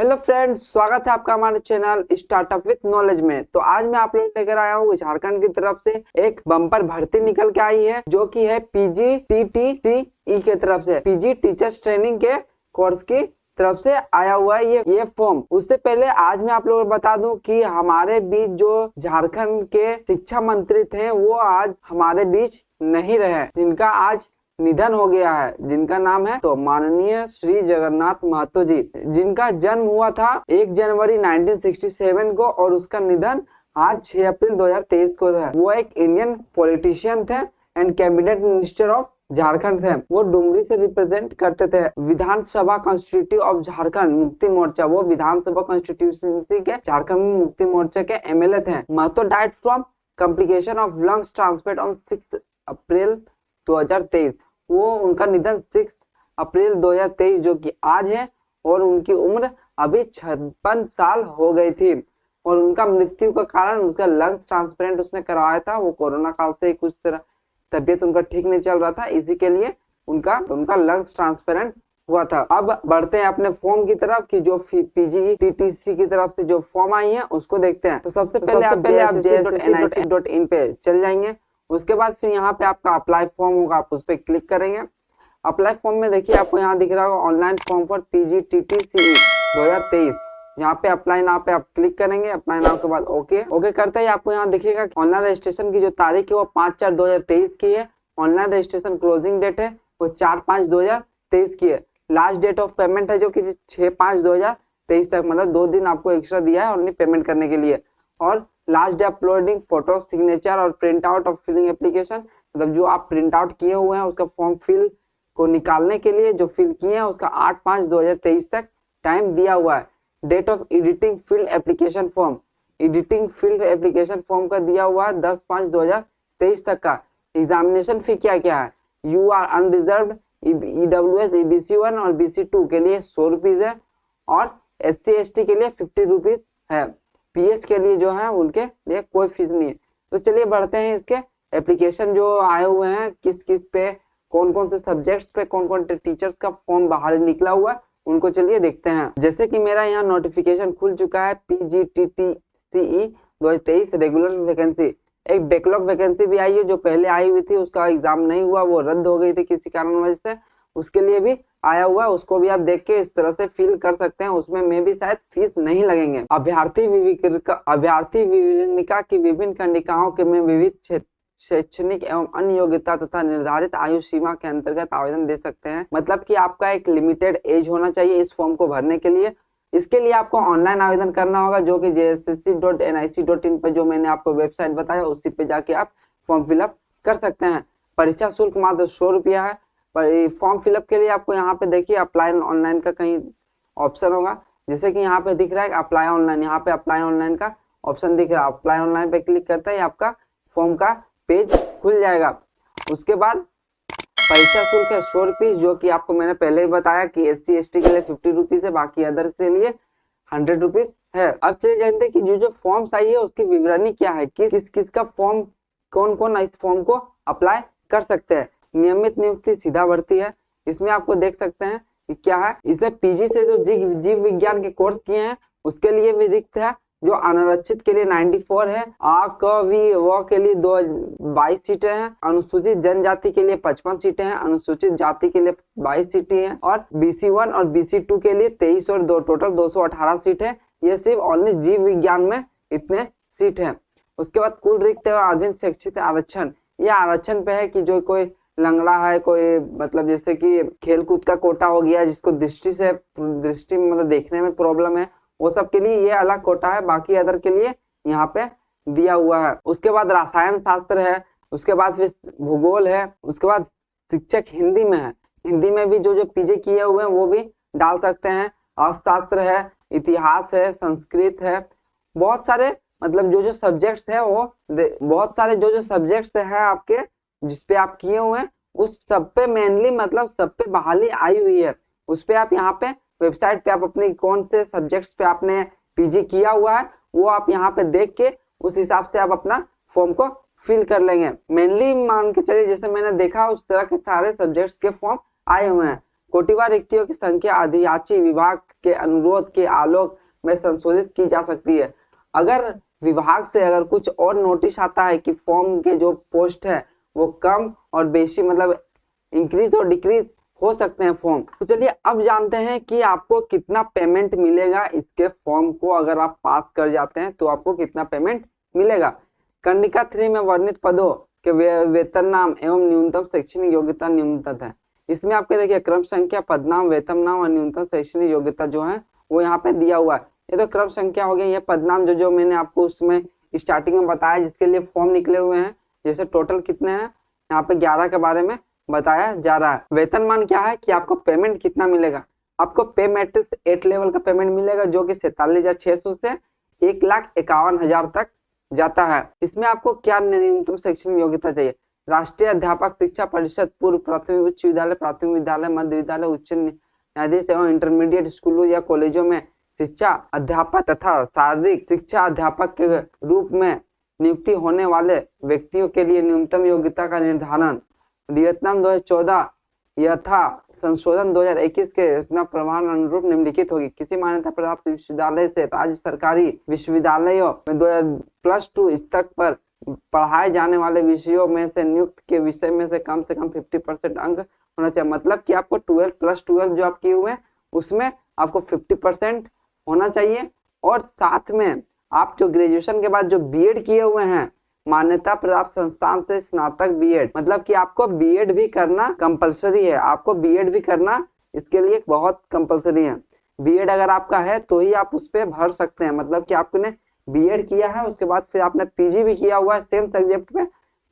Hello friends, स्वागत है आपका हमारे चैनल स्टार्टअप विद नॉलेज में। तो आज मैं आप लोग लेकर आया हूँ झारखंड की तरफ से एक बम्पर भर्ती निकल के आई है, जो कि है PGTTCE के तरफ से, पीजी टीचर्स ट्रेनिंग के कोर्स की तरफ से आया हुआ है ये फॉर्म। उससे पहले आज मैं आप लोगों को बता दूं कि हमारे बीच जो झारखंड के शिक्षा मंत्री थे वो आज हमारे बीच नहीं रहे, जिनका आज निधन हो गया है, जिनका नाम है तो माननीय श्री जगन्नाथ महतो जी, जिनका जन्म हुआ था 1 जनवरी 1967 को और उसका निधन आज 6 अप्रैल 2023 को है। वो एक इंडियन पॉलिटिशियन थे and cabinet minister of Jharkhand थे। वो डुमरी से रिप्रेजेंट करते थे विधानसभा कॉन्स्टिट्यूटिव ऑफ झारखंड मुक्ति मोर्चा। वो विधानसभा कॉन्स्टिट्यूंसी के झारखंड मुक्ति मोर्चा के MLA थे। Mahto died from complication of lungs transplant on 6 April 2023। वो उनका निधन 6 अप्रैल 2023 जो कि आज है, और उनकी उम्र अभी 56 साल हो गई थी। और उनका मृत्यु का कारण उसका लंग्स ट्रांसप्लांट उसने करवाया था। वो कोरोना काल से कुछ तरह तबियत उनका ठीक नहीं चल रहा था, इसी के लिए उनका लंग्स ट्रांसप्लांट हुआ था। अब बढ़ते हैं अपने फॉर्म की तरफ कि जो PGTTC की तरफ से जो फॉर्म आई है उसको देखते हैं। तो सबसे पहले आप JSSC.nic.in पे चल जाएंगे। उसके बाद फिर यहाँ पे आपका अप्लाई फॉर्म होगा, आप उस पर क्लिक करेंगे। अप्लाई फॉर्म में देखिए आपको यहाँ दिख रहा होगा ऑनलाइन फॉर्म फॉर PGTTCE 2023। यहाँ पे अप्लाई नाउ पे आप क्लिक करेंगे। अप्लाई नाउ के बाद ओके करते ही आपको यहाँ दिखेगा ऑनलाइन रजिस्ट्रेशन की जो तारीख है वो 5/4/2023 की है। ऑनलाइन रजिस्ट्रेशन क्लोजिंग डेट है वो 4/5/2023 की है। लास्ट डेट ऑफ पेमेंट है जो कि 6/5/2023 तक, मतलब 2 दिन आपको एक्स्ट्रा दिया है ऑनली पेमेंट करने के लिए। और last day uploading photo signature और print out of filling application, मतलब जो आप प्रिंट आउट किए हुए हैं उसका फॉर्म फिल को निकालने के लिए जो फिल किए हैं उसका 8/5/2023 तक टाइम दिया हुआ है। Date of editing field application form, editing field application form का दिया हुआ है 10/5/2023 तक का। एग्जामिनेशन फी क्या क्या है, you are unreserved EWS EBC1 और BC2 के लिए 100 रुपीज है, और SC/ST के लिए 50 रुपीज है। PH के लिए जो है उनके लिए कोई फीस नहीं है। तो चलिए बढ़ते हैं इसके एप्लीकेशन जो आए हुए हैं, किस किस पे कौन कौन से सब्जेक्ट्स पे कौन कौन से टीचर्स का फॉर्म बाहर निकला हुआ है उनको चलिए देखते हैं। जैसे कि मेरा यहाँ नोटिफिकेशन खुल चुका है PGTTCE 2023 रेगुलर वैकेंसी। एक बैकलॉग वैकेंसी भी आई है जो पहले आई हुई थी, उसका एग्जाम नहीं हुआ, वो रद्द हो गई थी किसी कारणवश से, उसके लिए भी आया हुआ है। उसको भी आप देख के इस तरह से फिल कर सकते हैं, उसमें में भी शायद फीस नहीं लगेंगे। अभ्यर्थी विवरणिका की विभिन्न खंडिकाओं के में विविध शैक्षणिक एवं अन्य योग्यता तथा निर्धारित आयु सीमा के अंतर्गत आवेदन दे सकते हैं। मतलब कि आपका एक लिमिटेड एज होना चाहिए इस फॉर्म को भरने के लिए। इसके लिए आपको ऑनलाइन आवेदन करना होगा, जो कि JSSC.nic.in पर जो मैंने आपको वेबसाइट बताया उसी पे जाके आप फॉर्म फिलअप कर सकते हैं। परीक्षा शुल्क मात्र 100 रुपया है। फॉर्म फिलअप के लिए आपको यहाँ पे देखिए अप्लाई ऑनलाइन का कहीं ऑप्शन होगा, जैसे कि यहाँ पे दिख रहा है अप्लाई ऑनलाइन, यहाँ पे अप्लाई ऑनलाइन का ऑप्शन दिख रहा है। अप्लाई ऑनलाइन पे क्लिक करते ही आपका फॉर्म का पेज खुल जाएगा। उसके बाद परीक्षा शुल्क है 100 रुपीज, जो कि आपको मैंने पहले ही बताया कि SC/ST के लिए 50 रुपीज है, बाकी अदर के लिए 100 रुपीज है। अब चलिए जानते हैं कि जो फॉर्म्स आई है उसकी विवरणी क्या है, किस का फॉर्म, कौन कौन इस फॉर्म को अप्लाई कर सकते हैं। नियमित नियुक्ति सीधा भर्ती है, इसमें आपको देख सकते हैं कि क्या है। इसमें PG से जो जीव विज्ञान के कोर्स किए हैं उसके लिए भी रिक्त है। जो अनारक्षित के लिए 94 है, व के लिए 22 सीटें हैं, अनुसूचित जनजाति के लिए 55 सीटें हैं, अनुसूचित जाति के लिए 22 सीटें हैं, और BC1 और BC2 के लिए 23 और 2 टोटल 218 सीट है। ये सिर्फ ओनली जीव विज्ञान में इतने सीट हैं। उसके बाद कुल रिक्त एवं अधीन शैक्षिक आरक्षण, ये आरक्षण पे है कि जो कोई लंगड़ा है, कोई मतलब जैसे कि खेलकूद का कोटा हो गया, जिसको दृष्टि मतलब देखने में प्रॉब्लम है, वो सब के लिए ये अलग कोटा है, बाकी अदर के लिए यहाँ पे दिया हुआ है। उसके बाद रसायन शास्त्र है, उसके बाद फिर भूगोल है, उसके बाद शिक्षक हिंदी में है, हिंदी में भी जो PG किए हुए हैं वो भी डाल सकते हैं। अर्थशास्त्र है, इतिहास है, संस्कृत है, बहुत सारे मतलब जो सब्जेक्ट्स है वो बहुत सारे जो सब्जेक्ट्स है आपके जिसपे आप किए हुए हैं उस सब पे मेनली मतलब सब पे बहाली आई हुई है। उस पे आप यहाँ पे वेबसाइट पे आप अपने कौन से सब्जेक्ट्स पे आपने PG किया हुआ है वो आप यहाँ पे देख के उस हिसाब से आप अपना फॉर्म को फिल कर लेंगे। मेनली मान के चलिए जैसे मैंने देखा उस तरह के सारे सब्जेक्ट्स के फॉर्म आए हुए हैं। कोटिवार रिक्तियों की संख्या अधियाची विभाग के अनुरोध के आलोक में संशोधित की जा सकती है। अगर विभाग से अगर कुछ और नोटिस आता है कि फॉर्म के जो पोस्ट है वो कम और बेशी मतलब इंक्रीज और डिक्रीज हो सकते हैं फॉर्म। तो चलिए अब जानते हैं कि आपको कितना पेमेंट मिलेगा इसके फॉर्म को अगर आप पास कर जाते हैं तो आपको कितना पेमेंट मिलेगा। कर्णिका 3 में वर्णित पदों के वेतन नाम एवं न्यूनतम शैक्षणिक योग्यता निम्नलिखित है। इसमें आपके देखिए क्रम संख्या, पदनाम, वेतन नाम और न्यूनतम शैक्षणिक योग्यता जो है वो यहाँ पे दिया हुआ है। ये तो क्रम संख्या हो गई। ये पदनाम जो मैंने आपको उसमें स्टार्टिंग में बताया जिसके लिए फॉर्म निकले हुए हैं। जैसे टोटल कितने हैं यहाँ पे 11 के बारे में बताया जा रहा है। वेतन मान क्या है कि आपको पेमेंट कितना मिलेगा। आपको पे मैट्रिक्स 8 लेवल का पेमेंट मिलेगा जो कि 47,600 से 1,51,000 तक जाता है। इसमें आपको क्या न्यूनतम शैक्षणिक योग्यता चाहिए। राष्ट्रीय अध्यापक शिक्षा परिषद, पूर्व प्राथमिक उच्च विद्यालय, प्राथमिक विद्यालय, मध्य विद्यालय, उच्च न्यायाधीश एवं इंटरमीडिएट स्कूलों या कॉलेजों में शिक्षा अध्यापक तथा शारीरिक शिक्षा अध्यापक के रूप में नियुक्ति होने वाले व्यक्तियों के लिए न्यूनतम योग्यता का निर्धारण वियतनाम 2014 यथा संशोधन 2021 के रचना प्रमाण अनुरूप निम्नलिखित होगी। किसी मान्यता प्राप्त विश्वविद्यालय से राज्य सरकारी विश्वविद्यालयों में +2 स्तर पर पढ़ाए जाने वाले विषयों में से नियुक्त के विषय में से कम 50% अंक होना चाहिए। मतलब कि आपको 12 + 12 जो आप किए हुए हैं उसमें आपको 50% होना चाहिए। और साथ में आप जो ग्रेजुएशन के बाद जो बीएड किए हुए हैं मान्यता प्राप्त संस्थान से स्नातक बीएड, मतलब कि आपको बीएड भी करना कंपलसरी है। आपको बीएड भी करना इसके लिए बहुत कंपलसरी है। बीएड अगर आपका है तो ही आप उस पर भर सकते हैं। मतलब कि आपने बीएड किया है उसके बाद फिर आपने पीजी भी किया हुआ है सेम सब्जेक्ट में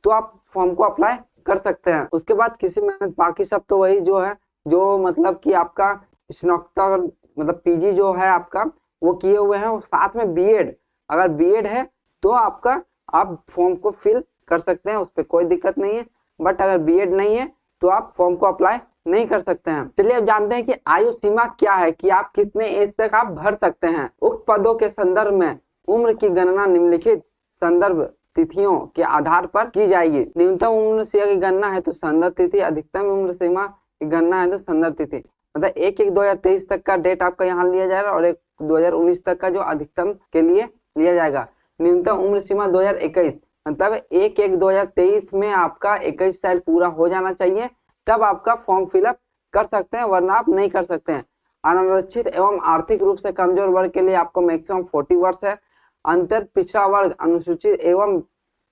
तो आप फॉर्म को अप्लाई कर सकते हैं। उसके बाद किसी मेहनत बाकी सब तो वही जो है जो मतलब कि आपका स्नातक मतलब पीजी जो है आपका वो किए हुए हैं साथ में बीएड, अगर बीएड है तो आपका आप फॉर्म को फिल कर सकते हैं, उस पर कोई दिक्कत नहीं है। बट अगर बीएड नहीं है तो आप फॉर्म को अप्लाई नहीं कर सकते हैं। चलिए अब जानते हैं कि आयु सीमा क्या है कि आप कितने एज तक आप भर सकते हैं। उक्त पदों के संदर्भ में उम्र की गणना निम्नलिखित संदर्भ तिथियों के आधार पर की जाएगी। न्यूनतम उम्र सीमा की गणना है तो संदर्भ तिथि, अधिकतम उम्र सीमा की गणना है तो संदर्भ तिथि। मतलब 1/1/2023 तक का डेट आपका यहाँ लिया जाएगा और 1/2019 तक का जो अधिकतम के लिए लिया जाएगा। न्यूनतम उम्र सीमा 2021 मतलब 1/1/2023 में आपका 21 साल पूरा हो जाना चाहिए तब आपका फॉर्म फिलअप कर सकते हैं वरना आप नहीं कर सकते हैं। अनारक्षित एवं आर्थिक रूप से कमजोर वर्ग के लिए आपको मैक्सिमम 40 वर्ष है। अंतर पिछड़ा वर्ग, अनुसूचित एवं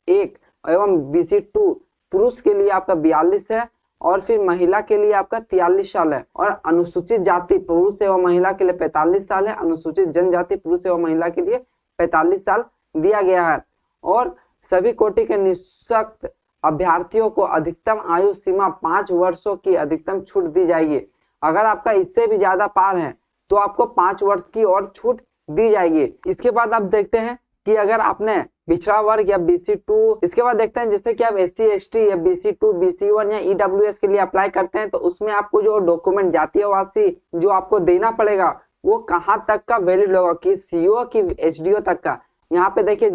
1 एवं BC2 पुरुष के लिए आपका 42 है और फिर महिला के लिए आपका 43 साल है। और अनुसूचित जाति पुरुष एवं महिला के लिए 45 साल है। अनुसूचित जनजाति पुरुष एवं महिला के लिए 45 साल दिया गया है। और सभी कोटि के निःशक्त अभ्यर्थियों को अधिकतम आयु सीमा 5 वर्षों की अधिकतम छूट दी जाएगी। अगर आपका इससे भी ज्यादा पार है तो आपको 5 वर्ष की और छूट दी जाएगी। इसके बाद आप देखते हैं कि अगर आपने पिछड़ा वर्ग या BC2, इसके बाद देखते हैं जैसे कि आप SC ST या BC2 BC1 या EWS के लिए अप्लाई करते हैं तो उसमें आपको जो डॉक्यूमेंट जातीयवासी जो आपको देना पड़ेगा वो कहाँ तक का वैलिड होगा कि CO की HDO तक का। यहाँ पे देखिए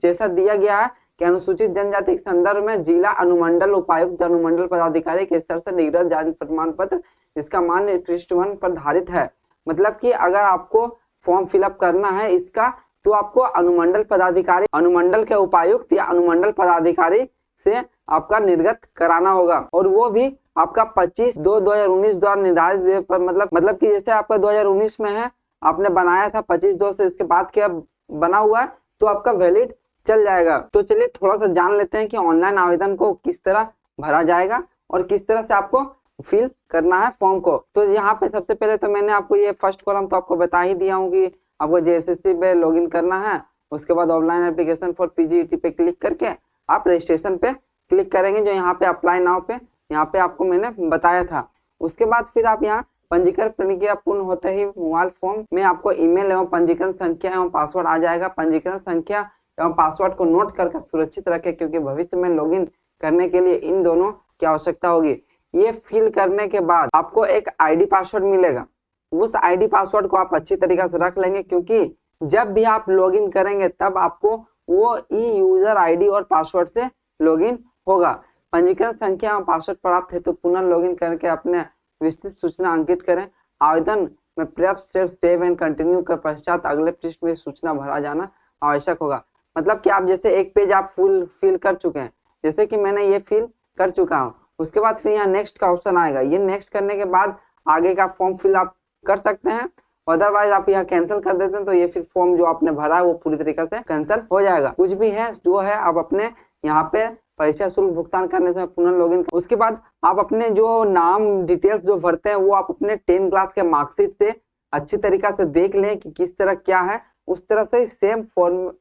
जैसा दिया गया है कि अनुसूचित जनजाति के संदर्भ में जिला अनुमंडल उपायुक्त अनुमंडल पदाधिकारी के स्तर से निर्गत जाति प्रमाण पत्र इसका मान पृष्ठ 1 पर धारित है। मतलब कि अगर आपको फॉर्म फिलअप करना है इसका तो आपको अनुमंडल पदाधिकारी, अनुमंडल के उपायुक्त या अनुमंडल पदाधिकारी से आपका निर्गत कराना होगा और वो भी आपका 25/2/2019 द्वारा निर्धारित पर मतलब कि जैसे आपका 2019 में है आपने बनाया था 25/2 से इसके बाद क्या बना हुआ है तो आपका वैलिड चल जाएगा। तो चलिए थोड़ा सा जान लेते हैं कि ऑनलाइन आवेदन को किस तरह भरा जाएगा और किस तरह से आपको फिल करना है फॉर्म को। तो यहाँ पे सबसे पहले तो मैंने आपको ये फर्स्ट कॉलम तो आपको बता ही दिया हूँ कि आपको JSSC पे लॉगिन करना है। उसके बाद ऑफलाइन एप्लीकेशन फॉर PGET पे क्लिक करके आप रजिस्ट्रेशन पे क्लिक करेंगे जो यहाँ पे अप्लाई नाउ पे यहाँ पे आपको मैंने बताया था। उसके बाद फिर आप यहाँ पंजीकरण प्रक्रिया पूर्ण होते ही मोबाइल फॉर्म में आपको ईमेल एवं पंजीकरण संख्या एवं पासवर्ड आ जाएगा। पंजीकरण संख्या एवं पासवर्ड को नोट करके सुरक्षित रखें क्योंकि भविष्य में लॉगिन करने के लिए इन दोनों की आवश्यकता होगी। ये फिल करने के बाद आपको एक ID पासवर्ड मिलेगा। उस ID पासवर्ड को आप अच्छी तरीके से रख लेंगे क्योंकि जब भी आप लॉगिन करेंगे तब आपको वो यूजर ID और पासवर्ड से लॉगिन होगा। पंजीकरण संख्या एवं पासवर्ड प्राप्त है तो पुनः लॉगिन करके अपने विस्तृत सूचना अंकित करें। आवेदन में पर्याप्त स्टेप सेव एंड कंटिन्यू के पश्चात अगले पृष्ठ में सूचना भरा जाना आवश्यक होगा। मतलब कि आप जैसे एक पेज आप फुल फिल कर चुके हैं, जैसे कि मैंने ये फिल कर चुका हूँ, उसके बाद फिर यहाँ नेक्स्ट का ऑप्शन आएगा। ये नेक्स्ट करने के बाद आगे का फॉर्म फिल आप कर सकते हैं, अदरवाइज आप यहाँ कैंसिल कर देते हैं तो ये फिर फॉर्म जो आपने भरा है वो पूरी तरीके से कैंसिल हो जाएगा। कुछ भी है जो है आप अपने यहाँ पे परीक्षा शुल्क भुगतान करने से पुनः लॉगिन। उसके बाद आप अपने जो नाम डिटेल्स जो भरते हैं वो आप अपने 10 क्लास के मार्कशीट से अच्छी तरीका से देख लें कि किस तरह क्या है, उस तरह से सेम फॉर्म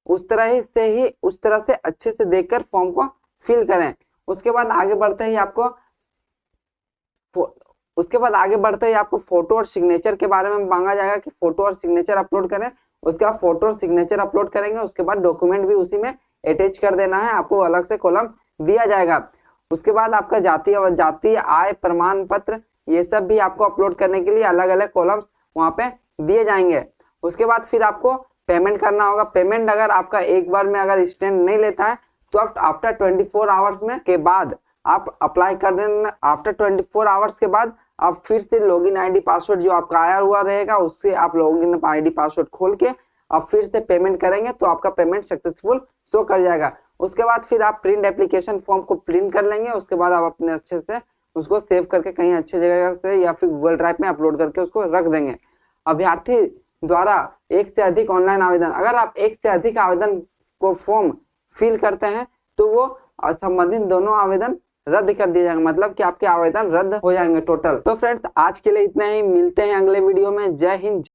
उस तरह से अच्छे से देखकर फॉर्म को फिल करें। उसके बाद आगे बढ़ते ही आपको फोटो और सिग्नेचर के बारे में मांगा जाएगा कि फोटो और सिग्नेचर अपलोड करें। उसके बाद फोटो और सिग्नेचर अपलोड करेंगे, उसके बाद डॉक्यूमेंट भी उसी में अटैच कर देना है, आपको अलग से कॉलम दिया जाएगा। उसके बाद आपका जातीय आय प्रमाण पत्र ये सब भी आपको अपलोड करने के लिए अलग अलग कॉलम्स वहाँ पे दिए जाएंगे। उसके बाद फिर आपको पेमेंट करना होगा। पेमेंट अगर आपका एक बार में अगर स्टैंड नहीं लेता है तो आप आफ्टर 24 आवर्स में के बाद आप अप्लाई कर देना। आफ्टर 24 आवर्स के बाद आप फिर से लॉगिन आईडी पासवर्ड जो आपका आया हुआ रहेगा उससे आप लॉगिन आईडी पासवर्ड खोल के आप फिर से पेमेंट करेंगे तो आपका पेमेंट सक्सेसफुल शो कर जाएगा। उसके बाद फिर आप प्रिंट एप्लीकेशन फॉर्म को प्रिंट कर लेंगे। उसके बाद आप अपने अच्छे से उसको सेव करके कहीं अच्छी जगह से या फिर गूगल ड्राइव में अपलोड करके उसको रख देंगे। अभ्यर्थी द्वारा एक से अधिक ऑनलाइन आवेदन, अगर आप एक से अधिक आवेदन को फॉर्म फिल करते हैं तो वो संबंधित दोनों आवेदन रद्द कर दिए जाएंगे, मतलब कि आपके आवेदन रद्द हो जाएंगे टोटल। तो फ्रेंड्स आज के लिए इतना ही, मिलते हैं अगले वीडियो में। जय हिंद।